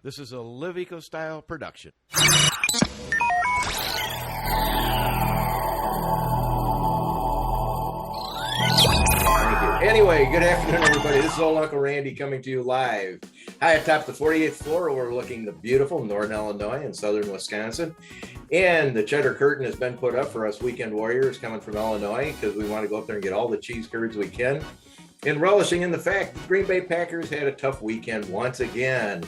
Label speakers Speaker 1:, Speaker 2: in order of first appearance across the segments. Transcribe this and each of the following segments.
Speaker 1: This is a Live Eco Style production. Thank you. Anyway, good afternoon, everybody. This is old Uncle Randy coming to you live. High atop the 48th floor, overlooking the beautiful northern Illinois and southern Wisconsin. And the cheddar curtain has been put up for us weekend warriors coming from Illinois because we want to go up there and get all the cheese curds we can. And relishing in the fact that Green Bay Packers had a tough weekend once again.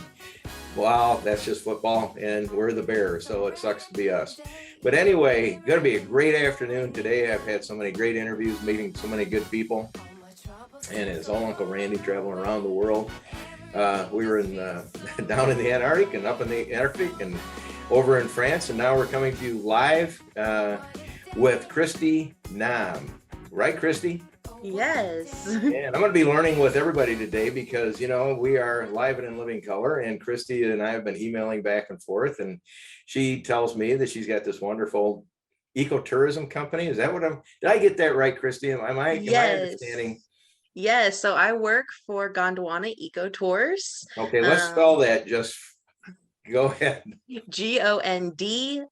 Speaker 1: Wow, that's just football, and we're the Bears, so it sucks to be us. But anyway, going to be a great afternoon today. I've had so many great interviews, meeting so many good people. And it's all Uncle Randy traveling around the world. We were down in the Antarctic and up in the Arctic and over in France. And now we're coming to you live with Christy Nam. Right, Christy?
Speaker 2: Yes.
Speaker 1: And I'm going to be learning with everybody today because, you know, we are live and in living color. And Christy and I have been emailing back and forth. And she tells me that she's got this wonderful ecotourism company. Is that what did I get that right, Christy? Am I understanding?
Speaker 2: Yes. So I work for Gondwana Eco Tours.
Speaker 1: Okay, let's spell that. Just go ahead.
Speaker 2: Gondwana.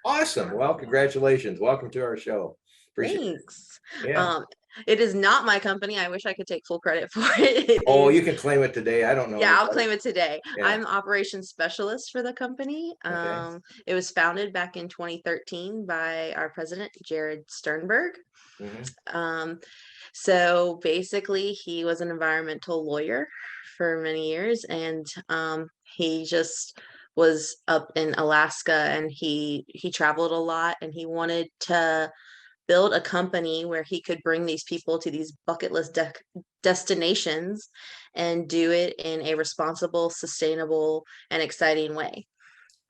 Speaker 1: Awesome. Well, congratulations. Welcome to our show.
Speaker 2: Thanks.
Speaker 1: Yeah.
Speaker 2: It is not my company. I wish I could take full credit for it.
Speaker 1: You can claim it today. I don't know.
Speaker 2: Yeah, I'll claim it today.
Speaker 1: Yeah.
Speaker 2: I'm operations specialist for the company.
Speaker 1: Okay.
Speaker 2: It was founded back in 2013 by our president, Jared Sternberg.
Speaker 1: Mm-hmm.
Speaker 2: So basically, he was an environmental lawyer for many years, and he just was up in Alaska, and he traveled a lot, and he wanted to build a company where he could bring these people to these bucket list destinations and do it in a responsible, sustainable, and exciting way.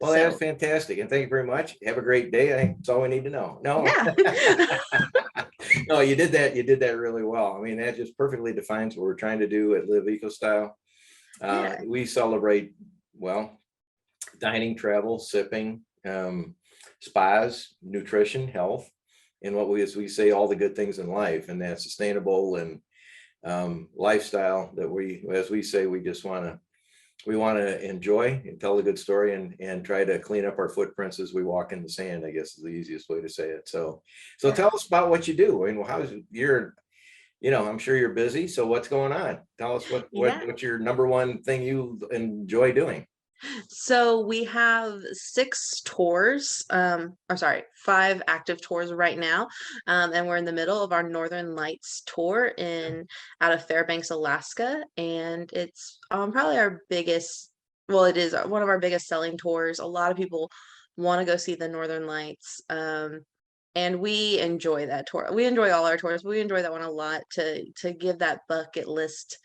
Speaker 1: Well, that's fantastic. And thank you very much. Have a great day. I think that's all we need to know. No,
Speaker 2: yeah.
Speaker 1: No, you did that. You did that really well. I mean, that just perfectly defines what we're trying to do at Live Eco Style.
Speaker 2: Yeah.
Speaker 1: We celebrate, well, dining, travel, sipping, spas, nutrition, health, and as we say, all the good things in life, and that's sustainable and lifestyle that as we say, we want to enjoy and tell a good story and try to clean up our footprints as we walk in the sand, I guess is the easiest way to say it. So tell us about what you do. I mean, I'm sure you're busy. So what's going on? Tell us what's your number one thing you enjoy doing?
Speaker 2: So we have 5 active tours right now. And we're in the middle of our Northern Lights tour out of Fairbanks, Alaska. And it's probably our biggest, it is one of our biggest selling tours. A lot of people want to go see the Northern Lights. And we enjoy that tour. We enjoy all our tours. We enjoy that one a lot to give that bucket list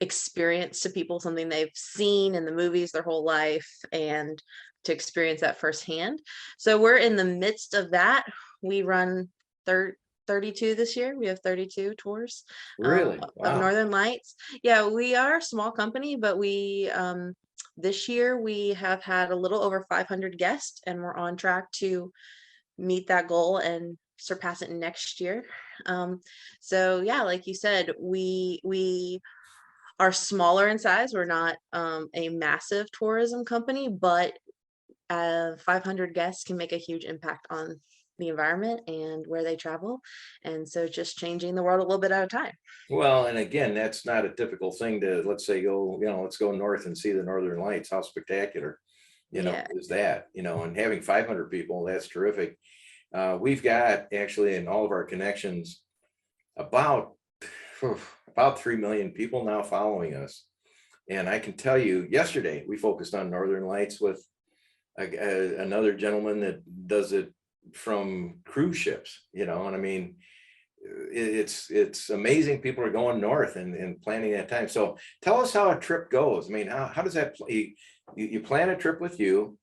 Speaker 2: experience to people, something they've seen in the movies their whole life, and to experience that firsthand. So we're in the midst of that. We run 32 this year. We have 32 tours.
Speaker 1: Really? Wow.
Speaker 2: Of Northern Lights. Yeah, we are a small company, but we this year we have had a little over 500 guests, and we're on track to meet that goal and surpass it next year. So yeah, like you said, we are smaller in size. We're not a massive tourism company, but 500 guests can make a huge impact on the environment and where they travel. And so just changing the world a little bit at a time.
Speaker 1: Well, and again, that's not a typical thing to, let's say, let's go north and see the Northern Lights. How spectacular, is that, and having 500 people, that's terrific. We've got actually in all of our connections about 3 million people now following us. And I can tell you, yesterday we focused on Northern Lights with another gentleman that does it from cruise ships, and I mean, it's amazing. People are going north and planning that time. So tell us how a trip goes. I mean, how does that play? You plan a trip with you.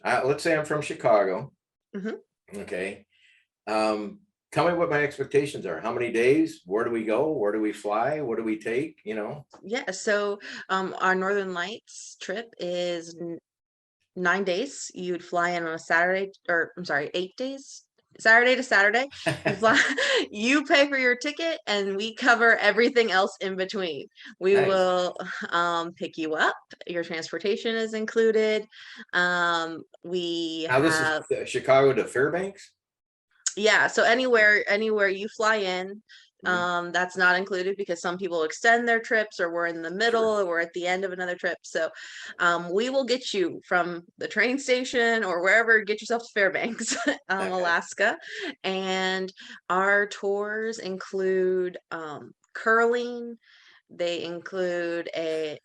Speaker 1: Let's say I'm from Chicago.
Speaker 2: Mm-hmm.
Speaker 1: Okay. Tell me what my expectations are. How many days? Where do we go? Where do we fly? What do we take?
Speaker 2: Yeah. So our Northern Lights trip is 9 days. You would fly in on a Saturday, 8 days. Saturday to Saturday. You fly, you pay for your ticket, and we cover everything else in between. We
Speaker 1: Nice.
Speaker 2: will pick you up. Your transportation is included. We
Speaker 1: Now this is
Speaker 2: have,
Speaker 1: Chicago to Fairbanks.
Speaker 2: yeah, so anywhere you fly in,
Speaker 1: Mhm.
Speaker 2: that's not included because some people extend their trips, or we're in the middle,
Speaker 1: Sure.
Speaker 2: or we're at the end of another trip. So we will get you from the train station or wherever, get yourself to Fairbanks,
Speaker 1: Okay.
Speaker 2: Alaska. And our tours include curling. They include a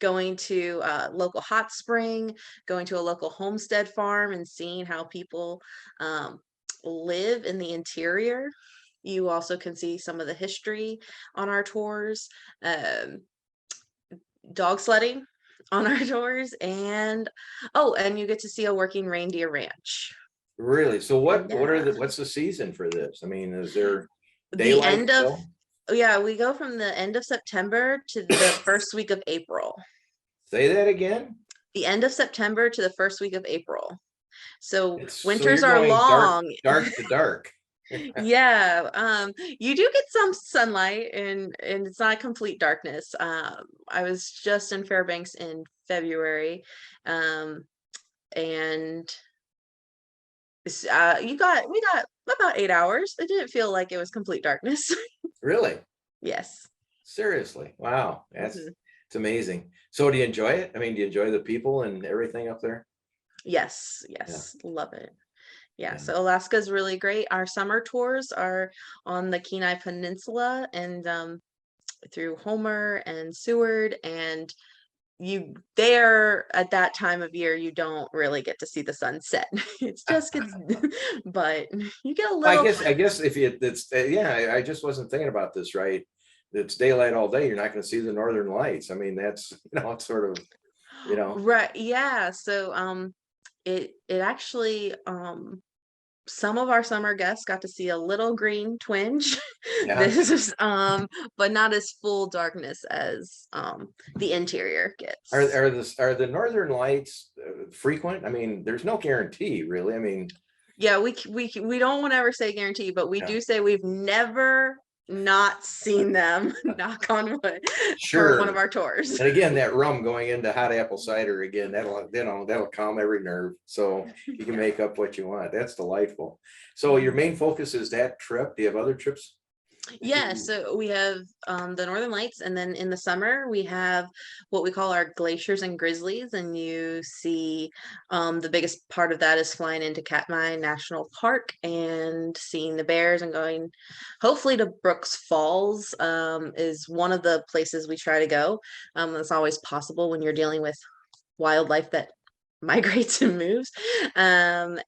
Speaker 2: going to a local hot spring, going to a local homestead farm and seeing how people um, live in the interior. You also can see some of the history on our tours, um, dog sledding on our tours, and oh, and you get to see a working reindeer ranch.
Speaker 1: Really? So
Speaker 2: Yeah.
Speaker 1: what's the season for this? I mean, is there
Speaker 2: The
Speaker 1: daylight
Speaker 2: end of,
Speaker 1: still?
Speaker 2: yeah, we go from the end of September to the first week of April.
Speaker 1: Say that again.
Speaker 2: The end of September to the first week of April. So
Speaker 1: It's so
Speaker 2: winters
Speaker 1: you're
Speaker 2: are
Speaker 1: going
Speaker 2: long.
Speaker 1: dark to dark.
Speaker 2: Yeah, you do get some sunlight, and it's not complete darkness. I was just in Fairbanks in February, um, and we got about 8 hours. It didn't feel like it was complete darkness.
Speaker 1: Really?
Speaker 2: Yes.
Speaker 1: Seriously? Wow.
Speaker 2: Mhm.
Speaker 1: It's amazing. So do you enjoy it? I mean, do you enjoy the people and everything up there?
Speaker 2: Yes,
Speaker 1: Yeah.
Speaker 2: yes, love it. Yeah,
Speaker 1: Yeah.
Speaker 2: so Alaska's really great. Our summer tours are on the Kenai Peninsula, and through Homer and Seward, and you there at that time of year you don't really get to see the sunset. It's just gets but you get a little.
Speaker 1: I guess if you it's yeah, I just wasn't thinking about this right. It's daylight all day. You're not going to see the northern lights. I mean, that's it's sort of you know.
Speaker 2: Right, yeah, so it actually some of our summer guests got to see a little green twinge.
Speaker 1: Yeah.
Speaker 2: This is but not as full darkness as the interior gets.
Speaker 1: Are the northern lights frequent? I mean, there's no guarantee really. I mean,
Speaker 2: Yeah, we don't want to ever say guarantee, but we
Speaker 1: yeah,
Speaker 2: do say we've never not seen them, knock on wood, for one of
Speaker 1: sure.
Speaker 2: our tours.
Speaker 1: And again, that rum going into hot apple cider again, that'll calm every nerve. So you can
Speaker 2: Yeah.
Speaker 1: make up what you want. That's delightful. So your main focus is that trip. Do you have other trips?
Speaker 2: Yeah, so we have the Northern Lights, and then in the summer we have what we call our glaciers and grizzlies, and you see the biggest part of that is flying into Katmai National Park and seeing the bears, and going hopefully to Brooks Falls is one of the places we try to go. That's always possible when you're dealing with wildlife that migrates and moves. And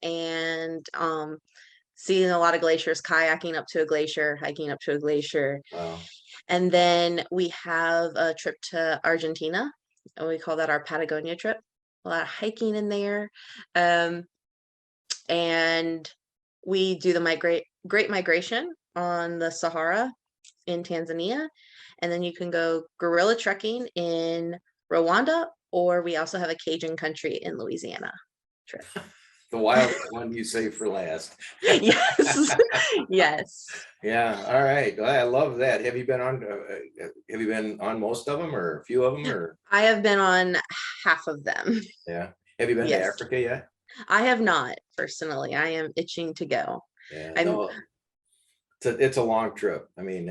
Speaker 2: seeing a lot of glaciers, kayaking up to a glacier, hiking up to a glacier.
Speaker 1: Wow.
Speaker 2: And then we have a trip to Argentina, and we call that our Patagonia trip. A lot of hiking in there. Um, and we do the Great Migration on the Sahara in Tanzania. And then you can go gorilla trekking in Rwanda, or we also have a Cajun country in Louisiana trip.
Speaker 1: The wild one you save for last.
Speaker 2: Yes. Yes.
Speaker 1: Yeah. All right. Well, I love that. Have you been on most of them or a few of them or
Speaker 2: I have been on half of them.
Speaker 1: yeah. Have you been to
Speaker 2: Yes.
Speaker 1: Africa yet?
Speaker 2: I have not personally. I am itching to go.
Speaker 1: Yeah.
Speaker 2: I'm
Speaker 1: No, it's a long trip. I mean,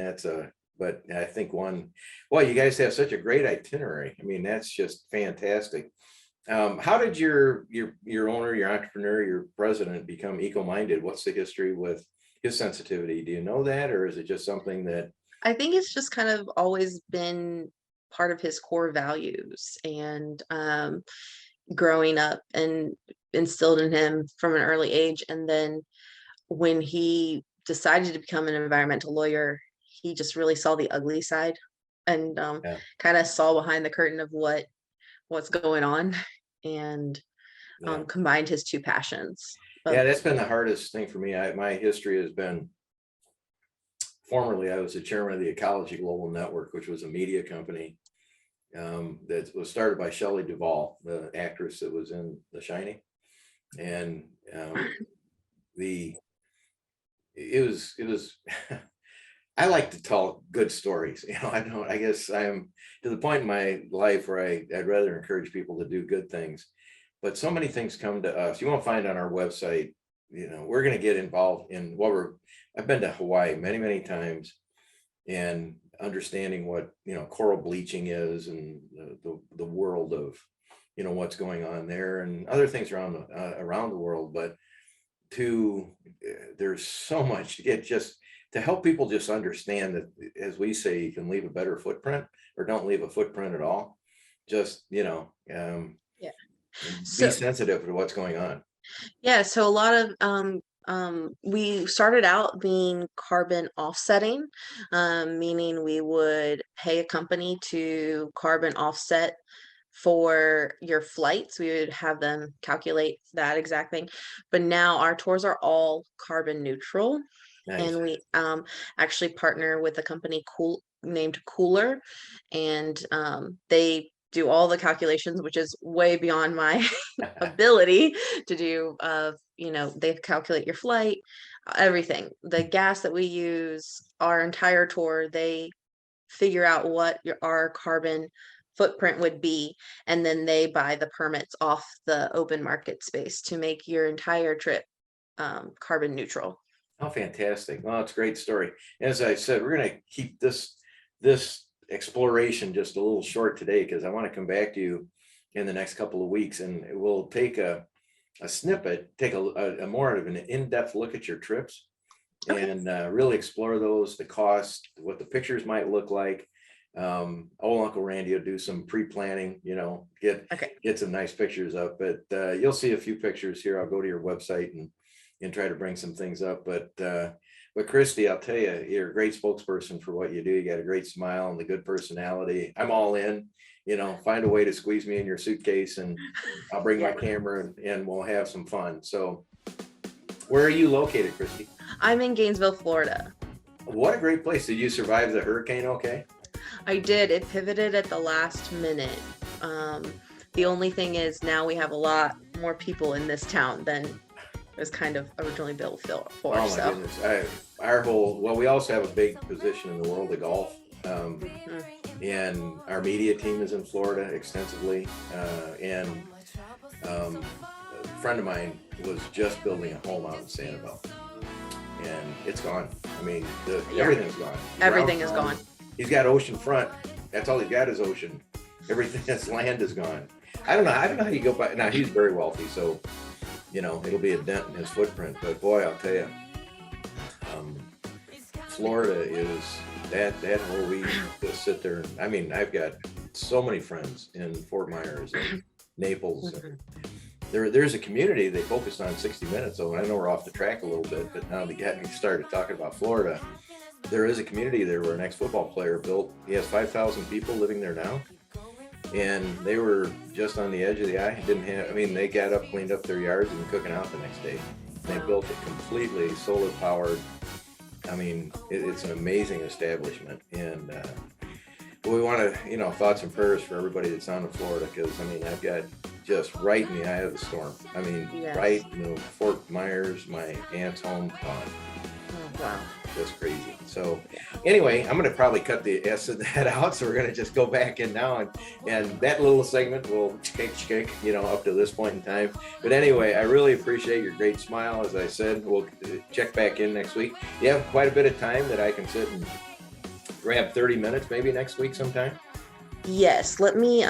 Speaker 1: but I think well, you guys have such a great itinerary. I mean, that's just fantastic. How did your owner, your entrepreneur, your president become eco-minded? What's the history with his sensitivity? Do you know that, or is it just something that,
Speaker 2: I think it's just kind of always been part of his core values, and growing up and instilled in him from an early age. And then when he decided to become an environmental lawyer, he just really saw the ugly side, and
Speaker 1: yeah,
Speaker 2: kind of saw behind the curtain of what's going on, and
Speaker 1: yeah,
Speaker 2: combined his two passions
Speaker 1: yeah,
Speaker 2: of.
Speaker 1: that's been the hardest thing for me. My history has been formerly I was the chairman of the Ecology Global Network, which was a media company that was started by Shelley Duvall, the actress that was in The Shining, and the it was I like to tell good stories. I guess I'm to the point in my life where I'd rather encourage people to do good things. But so many things come to us. You won't find on our website, we're going to get involved in I've been to Hawaii many, many times, and understanding what, coral bleaching is, and the world of, what's going on there and other things around the world. But there's so much to get, just to help people just understand that, as we say, you can leave a better footprint or don't leave a footprint at all. Just,
Speaker 2: Yeah.
Speaker 1: be
Speaker 2: So
Speaker 1: sensitive to what's going on.
Speaker 2: yeah, so a lot of we started out being carbon offsetting, meaning we would pay a company to carbon offset for your flights. We would have them calculate that exact thing. But now our tours are all carbon neutral,
Speaker 1: Nice.
Speaker 2: and we actually partner with a company named Cooler, and they do all the calculations, which is way beyond my ability to do. They calculate your flight, everything, the gas that we use, our entire tour. They figure out what our carbon footprint would be, and then they buy the permits off the open market space to make your entire trip carbon neutral.
Speaker 1: Oh, fantastic. Well, it's a great story. As I said, we're going to keep this exploration just a little short today, because I want to come back to you in the next couple of weeks, and we'll take a snippet, take a more of an in-depth look at your trips,
Speaker 2: Okay.
Speaker 1: and really explore those, the cost, what the pictures might look like. Old Uncle Randy will do some pre-planning,
Speaker 2: Okay.
Speaker 1: get some nice pictures up, but you'll see a few pictures here. I'll go to your website and try to bring some things up. But Christy, I'll tell you, you're a great spokesperson for what you do. You got a great smile and the good personality. I'm all in. Find a way to squeeze me in your suitcase, and I'll bring my camera, and we'll have some fun. So, where are you located, Christy?
Speaker 2: I'm in Gainesville, Florida.
Speaker 1: What a great place. Did you survive the hurricane okay?
Speaker 2: I did. It pivoted at the last minute. The only thing is, now we have a lot more people in this town than it was kind of originally built for.
Speaker 1: Oh my
Speaker 2: So
Speaker 1: goodness. We also have a big position in the world of golf. And our media team is in Florida extensively. And a friend of mine was just building a home out in Sanibel, and it's gone. I mean, everything's gone.
Speaker 2: everything is gone.
Speaker 1: He's got ocean front. That's all he's got is ocean. Everything that's land is gone. I don't know how you go by. Now, he's very wealthy, so it'll be a dent in his footprint. But boy, I'll tell you, Florida is that whole we just sit there. I mean, I've got so many friends in Fort Myers and Naples. There's a community they focused on 60 Minutes. So I know we're off the track a little bit, but now that we started talking about Florida, there is a community there where an ex-football player built. He has 5,000 people living there now, and they were just on the edge of the eye. They got up, cleaned up their yards, and cooking out the next day. They built it completely solar powered. I mean, it's an amazing establishment, and we want to, thoughts and prayers for everybody that's on in Florida, because I've got just right in the eye of the storm.
Speaker 2: Yes.
Speaker 1: Right, Fort Myers, my aunt's home, gone.
Speaker 2: Oh, wow.
Speaker 1: Just crazy. So anyway, I'm going to probably cut the S of that out. So we're going to just go back in now, and that little segment will kick, up to this point in time. But anyway, I really appreciate your great smile. As I said, we'll check back in next week. You have quite a bit of time that I can sit and grab 30 minutes maybe next week sometime.
Speaker 2: Yes. Let me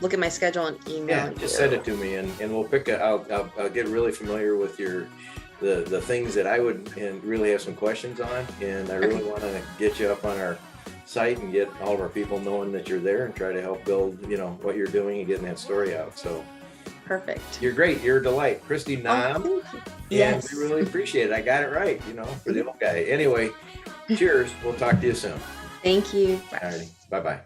Speaker 2: look at my schedule and email.
Speaker 1: Yeah, just send it to me, and we'll I'll get really familiar with the things that I would and really have some questions on, and I really want to get you up on our site and get all of our people knowing that you're there, and try to help build what you're doing and getting that story out. So
Speaker 2: perfect.
Speaker 1: You're great. You're a delight, Christy Nam.
Speaker 2: Oh, thank you. Yes.
Speaker 1: And we really appreciate it. I got it right, for the old guy. Anyway, cheers. We'll talk to you soon.
Speaker 2: Thank you.
Speaker 1: All righty. Bye-bye.